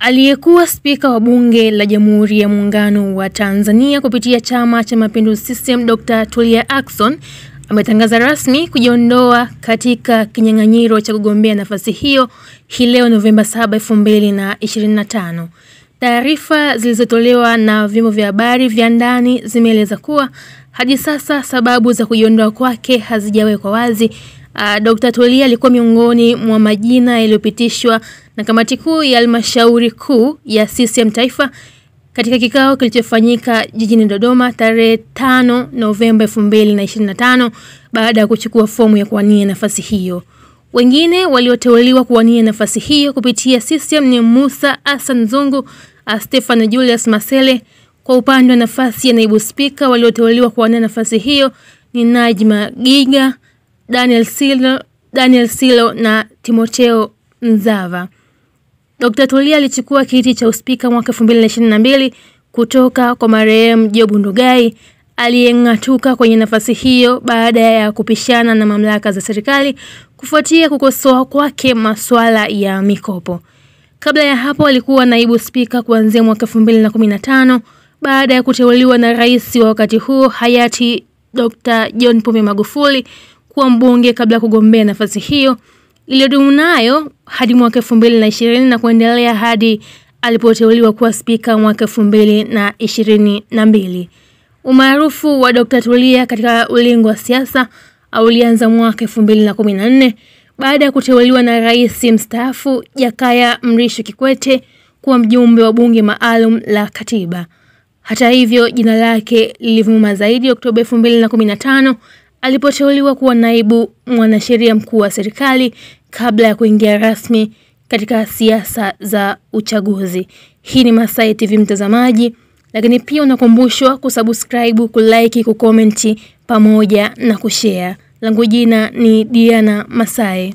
Aliyekuwa spika wa bunge la Jamhuri ya Muungano wa Tanzania kupitia Chama cha Mapinduzi CCM Dr. Tulia Ackson ametangaza rasmi kujiondoa katika kinyang'anyiro cha kugombea nafasi hiyo hii leo Novemba 7, 2025. Taarifa zilizotolewa na vyombo vya habari vya ndani zimeeleza kuwa hadi sasa sababu za kujiondoa kwake hazijawekwa wazi. Dr. Tulia alikuwa miongoni mwa majina yaliyopitishwa na kamati kuu ya halmashauri kuu ya CCM Taifa katika kikao kilichofanyika jijini Dodoma tarehe 5 Novemba 2025 baada ya kuchukua fomu ya kuwania nafasi hiyo. Wengine walioteuliwa kuwania nafasi hiyo kupitia CCM ni Musa Hassan Zungu, Stefano Julius Masele. Kwa upande wa nafasi ya naibu spika walioteuliwa kuwania nafasi hiyo ni Najma Giga, Daniel Silo na Timotheo Mzava. Dr. Tulia alichukua kiti cha uspika mwaka 2022 kutoka kwa marehemu Job Ndugai aliyeng'atuka kwenye nafasi hiyo baada ya kupishana na mamlaka za serikali kufuatia kukosoa kwake masuala ya mikopo. Kabla ya hapo alikuwa naibu spika kuanzia mwaka 2015 baada ya kuteuliwa na rais wa wakati huo hayati Dr. John Pombe Magufuli kuwa mbunge kabla kugombea nafasi hiyo iliyodumu nayo hadi mwaka 2020 na kuendelea hadi alipoteuliwa kuwa spika mwaka 2022. Umaarufu wa Dr. Tulia katika ulingo wa siasa ulianza mwaka 2014 baada ya kuteuliwa na rais mstaafu Jakaya Mrisho Kikwete kuwa mjumbe wa bunge maalum la katiba. Hata hivyo jina lake lilivuma zaidi Oktoba 2015 alipoteuliwa kuwa naibu mwanasheria mkuu wa serikali kabla ya kuingia rasmi katika siasa za uchaguzi. Hii ni Masai TV mtazamaji, lakini pia unakumbushwa kusubscribe, kulike, kukomenti pamoja na kushare. Langu jina ni Diana Masai.